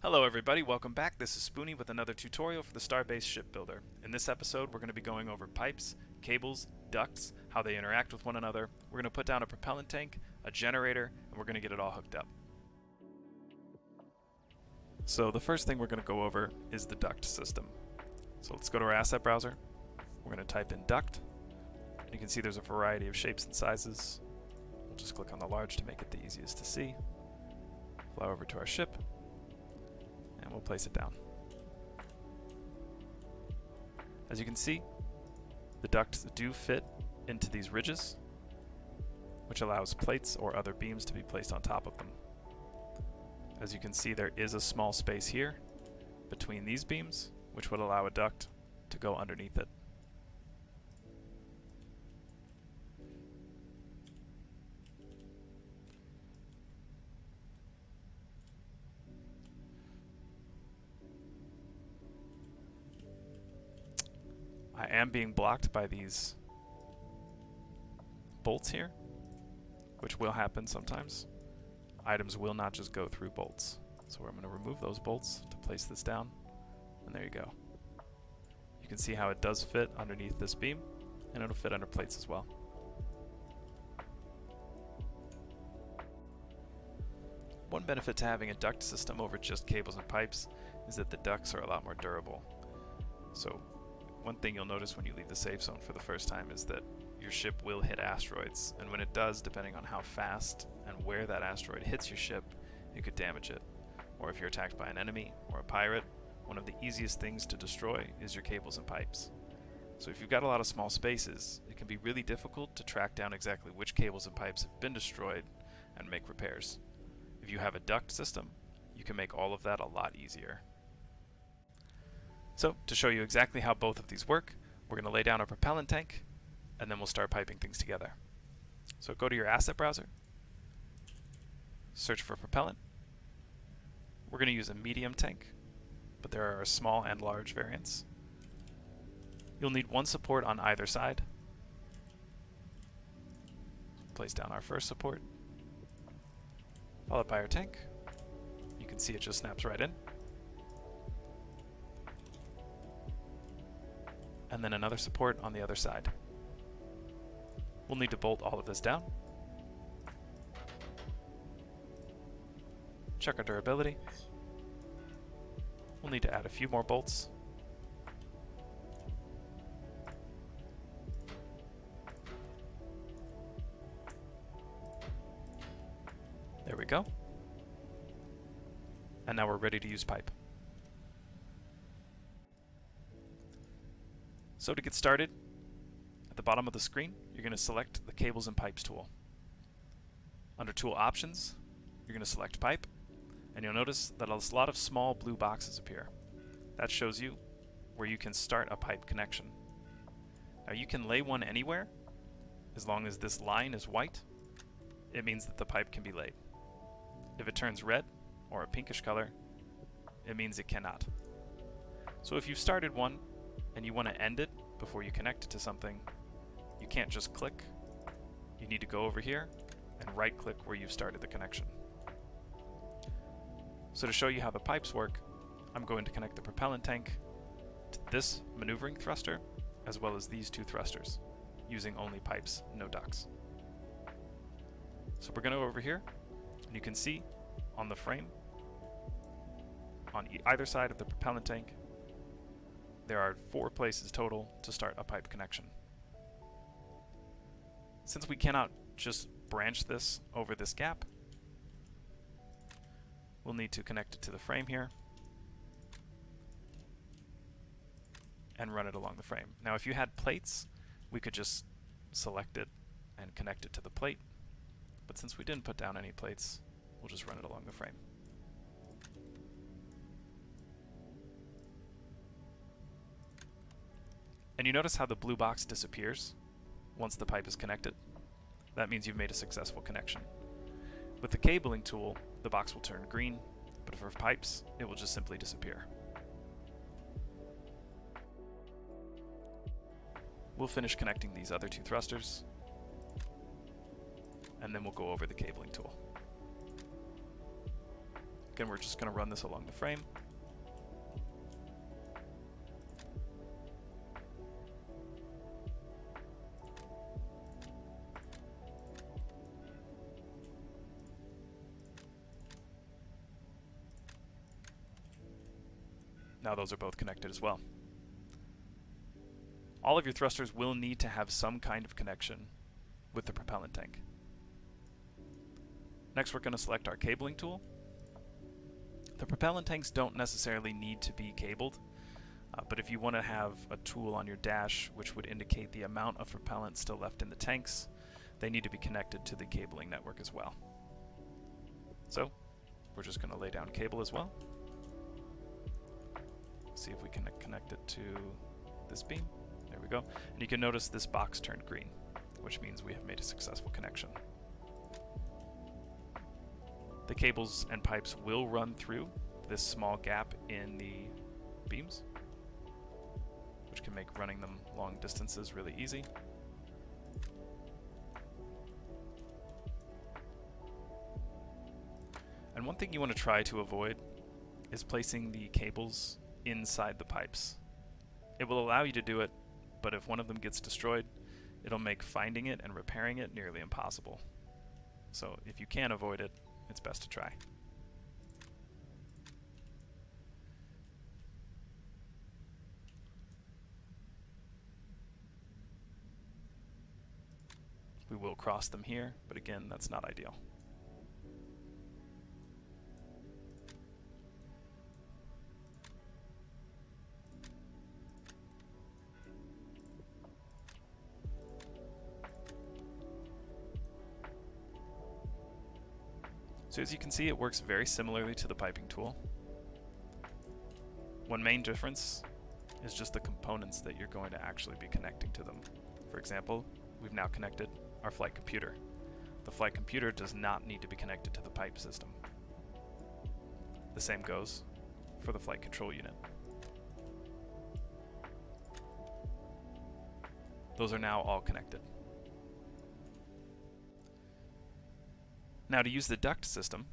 Hello everybody, welcome back. This is Spoony with another tutorial for the Starbase Ship Builder. In this episode we're going to be going over pipes, cables, ducts, how they interact with one another. We're going to put down a propellant tank, a generator, and we're going to get it all hooked up. So the first thing we're going to go over is the duct system. So let's go to our asset browser. We're going to type in duct, and you can see there's a variety of shapes and sizes. We'll just click on the large to make it the easiest to see. Fly over to our ship, and we'll place it down. As you can see, the ducts do fit into these ridges, which allows plates or other beams to be placed on top of them. As you can see, there is a small space here between these beams, which would allow a duct to go underneath it. I am being blocked by these bolts here, which will happen sometimes. Items will not just go through bolts. So I'm going to remove those bolts to place this down, and there you go. You can see how it does fit underneath this beam, and it'll fit under plates as well. One benefit to having a duct system over just cables and pipes is that the ducts are a lot more durable. So one thing you'll notice when you leave the safe zone for the first time is that your ship will hit asteroids, and when it does, depending on how fast and where that asteroid hits your ship, it could damage it. Or if you're attacked by an enemy or a pirate, one of the easiest things to destroy is your cables and pipes. So if you've got a lot of small spaces, it can be really difficult to track down exactly which cables and pipes have been destroyed and make repairs. If you have a duct system, you can make all of that a lot easier. So, to show you exactly how both of these work, we're going to lay down a propellant tank, and then we'll start piping things together. So go to your asset browser, search for propellant. We're going to use a medium tank, but there are small and large variants. You'll need one support on either side. Place down our first support, followed by our tank. You can see it just snaps right in. And then another support on the other side. We'll need to bolt all of this down. Check our durability. We'll need to add a few more bolts. There we go. And now we're ready to use pipe. So to get started, at the bottom of the screen, you're going to select the Cables and Pipes tool. Under Tool Options, you're going to select Pipe, and you'll notice that a lot of small blue boxes appear. That shows you where you can start a pipe connection. Now you can lay one anywhere. As long as this line is white, it means that the pipe can be laid. If it turns red, or a pinkish color, it means it cannot. So if you've started one, and you want to end it before you connect it to something, you can't just click. You need to go over here and right-click where you've started the connection. So to show you how the pipes work, I'm going to connect the propellant tank to this maneuvering thruster, as well as these two thrusters, using only pipes, no ducts. So we're going to go over here, and you can see on the frame, on either side of the propellant tank, there are 4 places total to start a pipe connection. Since we cannot just branch this over this gap, we'll need to connect it to the frame here and run it along the frame. Now if you had plates, we could just select it and connect it to the plate, but since we didn't put down any plates, we'll just run it along the frame. And you notice how the blue box disappears once the pipe is connected? That means you've made a successful connection. With the cabling tool, the box will turn green, but for pipes, it will just simply disappear. We'll finish connecting these other 2 thrusters, and then we'll go over the cabling tool. Again, we're just going to run this along the frame. Now those are both connected as well. All of your thrusters will need to have some kind of connection with the propellant tank. Next, we're going to select our cabling tool. The propellant tanks don't necessarily need to be cabled, but if you want to have a tool on your dash which would indicate the amount of propellant still left in the tanks, they need to be connected to the cabling network as well. So, we're just going to lay down cable as well. See if we can connect it to this beam. There we go. And you can notice this box turned green, which means we have made a successful connection. The cables and pipes will run through this small gap in the beams, which can make running them long distances really easy. And one thing you want to try to avoid is placing the cables inside the pipes. It will allow you to do it, but if one of them gets destroyed, it'll make finding it and repairing it nearly impossible. So if you can avoid it, it's best to try. We will cross them here, but again, that's not ideal. So as you can see, it works very similarly to the piping tool. One main difference is just the components that you're going to actually be connecting to them. For example, we've now connected our flight computer. The flight computer does not need to be connected to the pipe system. The same goes for the flight control unit. Those are now all connected. Now to use the duct system,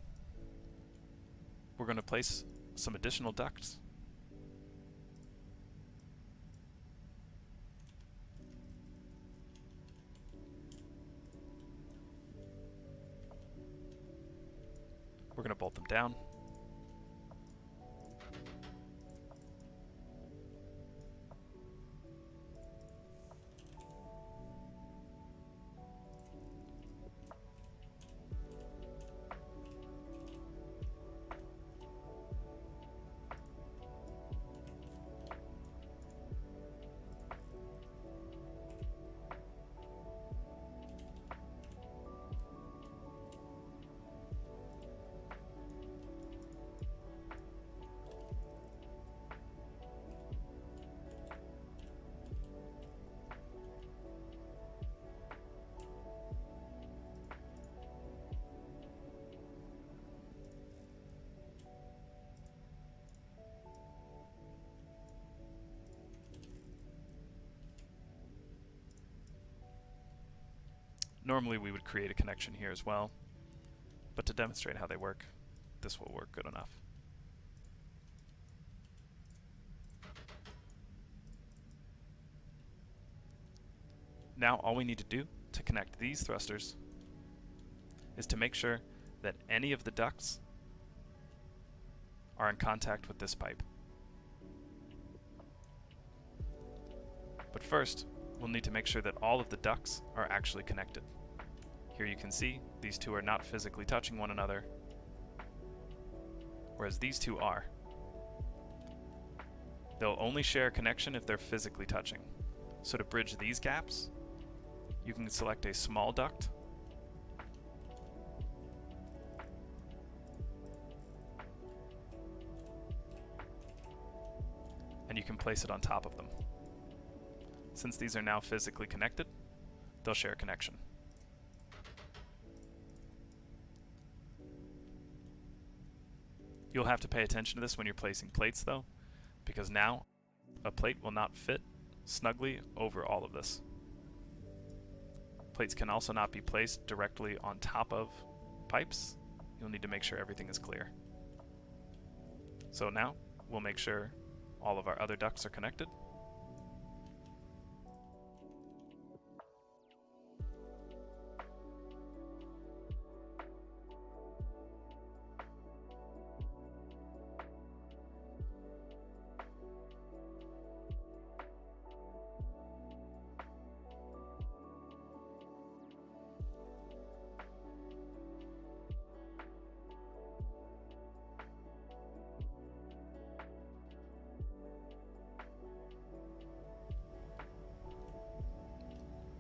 we're going to place some additional ducts. We're going to bolt them down. Normally we would create a connection here as well, but to demonstrate how they work, this will work good enough. Now all we need to do to connect these thrusters is to make sure that any of the ducts are in contact with this pipe. But first, we'll need to make sure that all of the ducts are actually connected. Here you can see these two are not physically touching one another, whereas these two are. They'll only share a connection if they're physically touching. So to bridge these gaps, you can select a small duct and you can place it on top of them. Since these are now physically connected, they'll share a connection. You'll have to pay attention to this when you're placing plates though, because now a plate will not fit snugly over all of this. Plates can also not be placed directly on top of pipes. You'll need to make sure everything is clear. So now we'll make sure all of our other ducts are connected.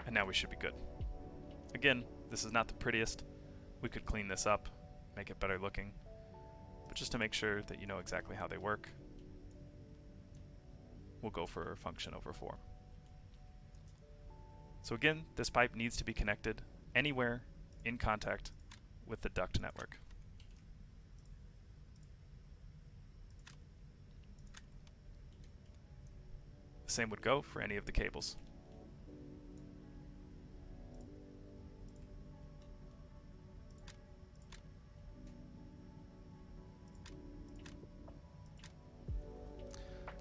And now we should be good. Again, this is not the prettiest. We could clean this up, make it better looking, but just to make sure that you know exactly how they work, we'll go for function over form. So again, this pipe needs to be connected anywhere in contact with the duct network. The same would go for any of the cables.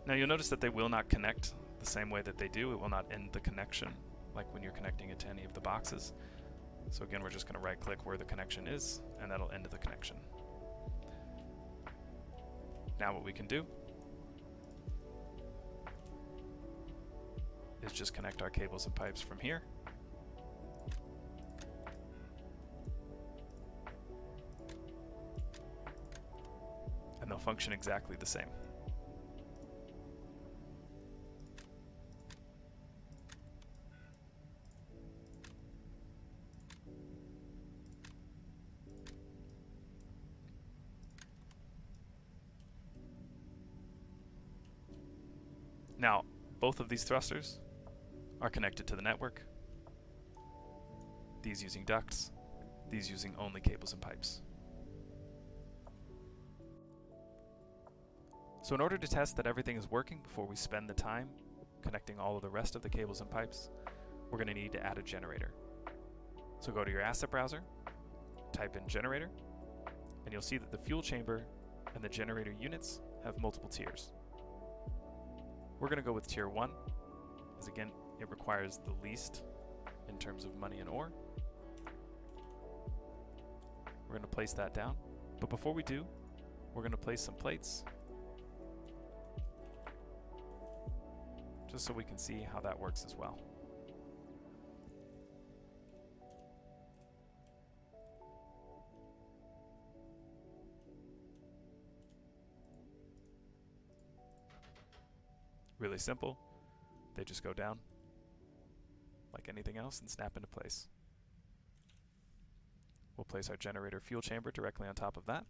Now you'll notice that they will not connect the same way that they do. It will not end the connection like when you're connecting it to any of the boxes. So again, we're just going to right click where the connection is, and that'll end the connection. Now what we can do is just connect our cables and pipes from here. And they'll function exactly the same. Now, both of these thrusters are connected to the network, these using ducts, these using only cables and pipes. So in order to test that everything is working before we spend the time connecting all of the rest of the cables and pipes, we're going to need to add a generator. So go to your asset browser, type in generator, and you'll see that the fuel chamber and the generator units have multiple tiers. We're going to go with tier 1, as again, it requires the least in terms of money and ore. We're going to place that down, but before we do, we're going to place some plates just so we can see how that works as well. Really simple. They just go down like anything else and snap into place. We'll place our generator fuel chamber directly on top of that.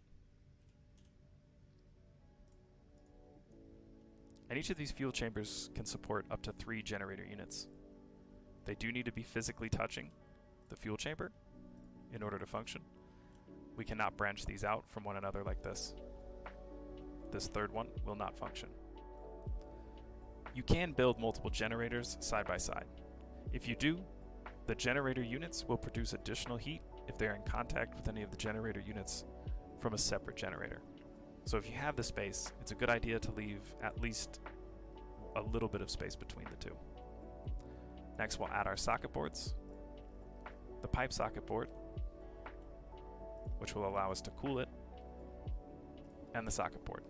And each of these fuel chambers can support up to 3 generator units. They do need to be physically touching the fuel chamber in order to function. We cannot branch these out from one another like this. This third one will not function. You can build multiple generators side by side. If you do, the generator units will produce additional heat if they're in contact with any of the generator units from a separate generator. So if you have the space, it's a good idea to leave at least a little bit of space between the two. Next, we'll add our socket boards. The pipe socket board, which will allow us to cool it, and the socket board.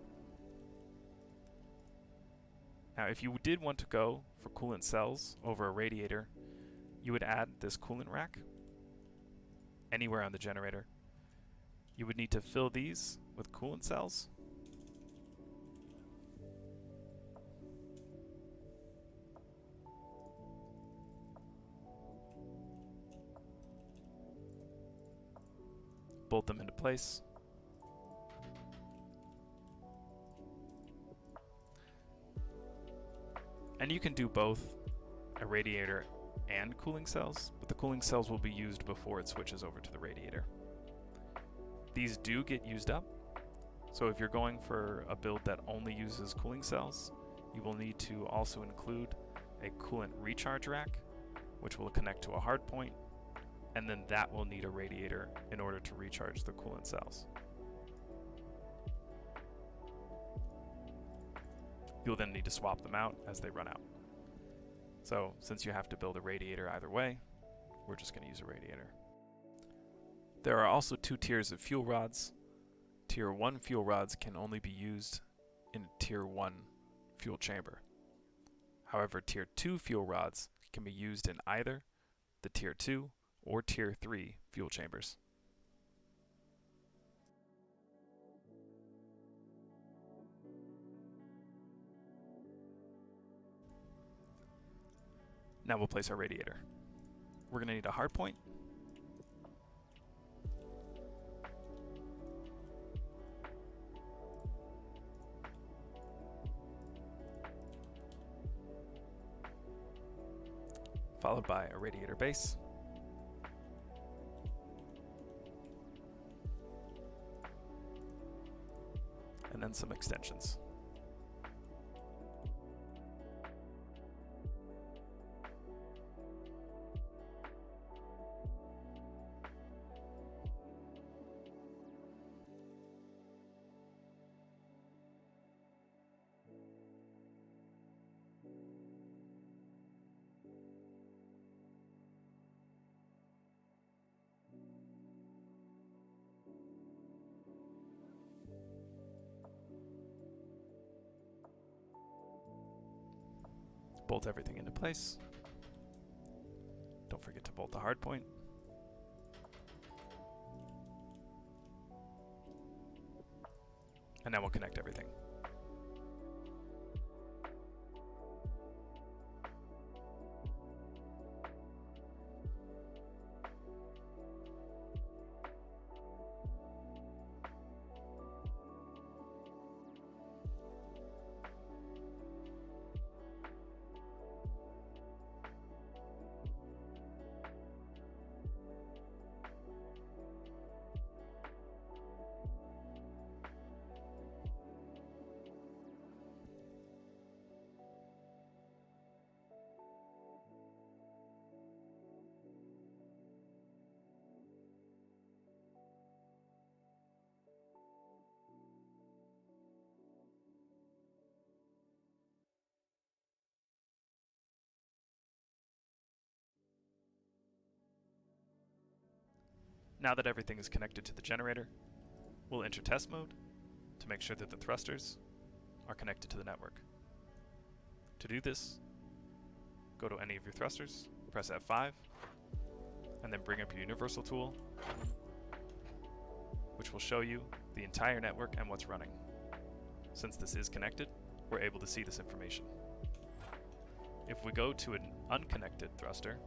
Now, if you did want to go for coolant cells over a radiator, you would add this coolant rack anywhere on the generator. You would need to fill these with coolant cells. Bolt them into place. And you can do both a radiator and cooling cells, but the cooling cells will be used before it switches over to the radiator. These do get used up, so if you're going for a build that only uses cooling cells, you will need to also include a coolant recharge rack, which will connect to a hardpoint, and then that will need a radiator in order to recharge the coolant cells. You'll then need to swap them out as they run out. So since you have to build a radiator either way, we're just going to use a radiator. There are also two tiers of fuel rods. Tier 1 fuel rods can only be used in a Tier 1 fuel chamber. However, Tier 2 fuel rods can be used in either the Tier 2 or Tier 3 fuel chambers. Now we'll place our radiator. We're going to need a hardpoint, followed by a radiator base, and then some extensions. Bolt everything into place. Don't forget to bolt the hardpoint. And now we'll connect everything. Now that everything is connected to the generator, we'll enter test mode to make sure that the thrusters are connected to the network. To do this, go to any of your thrusters, press F5, and then bring up your universal tool, which will show you the entire network and what's running. Since this is connected, we're able to see this information. If we go to an unconnected thruster,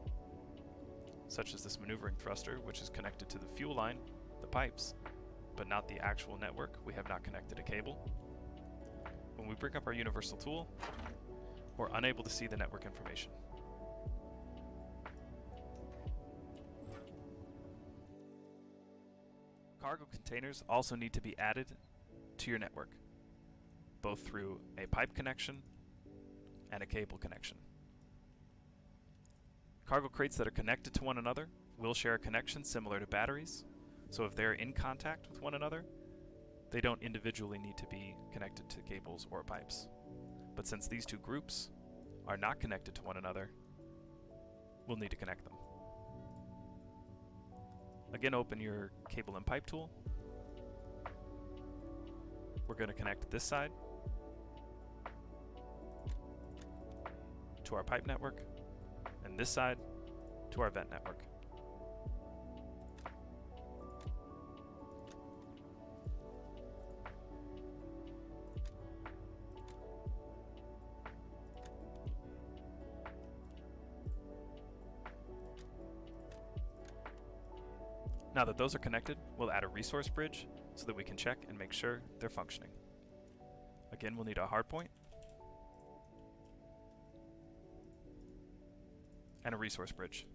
such as this maneuvering thruster, which is connected to the fuel line, the pipes, but not the actual network, we have not connected a cable. When we bring up our universal tool, we're unable to see the network information. Cargo containers also need to be added to your network, both through a pipe connection and a cable connection. Cargo crates that are connected to one another will share a connection similar to batteries, so if they're in contact with one another, they don't individually need to be connected to cables or pipes. But since these two groups are not connected to one another, we'll need to connect them. Again, open your cable and pipe tool. We're going to connect this side to our pipe network, and this side to our vent network. Now that those are connected, we'll add a resource bridge so that we can check and make sure they're functioning. Again, we'll need a hardpoint and a resource bridge.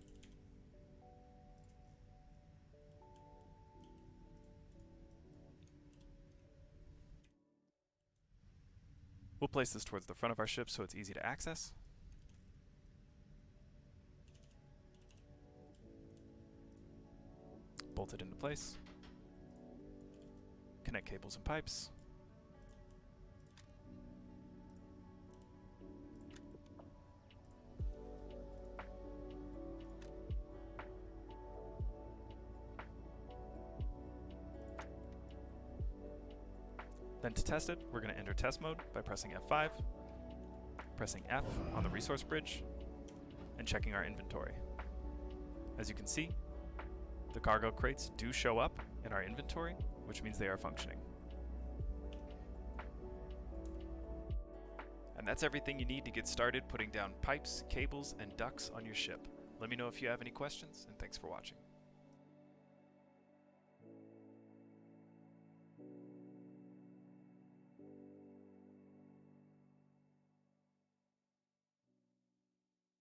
We'll place this towards the front of our ship so it's easy to access. Bolt it into place. Connect cables and pipes. Then to test it, we're going to enter test mode by pressing F5, pressing F on the resource bridge, and checking our inventory. As you can see, the cargo crates do show up in our inventory, which means they are functioning. And that's everything you need to get started putting down pipes, cables, and ducts on your ship. Let me know if you have any questions, and thanks for watching.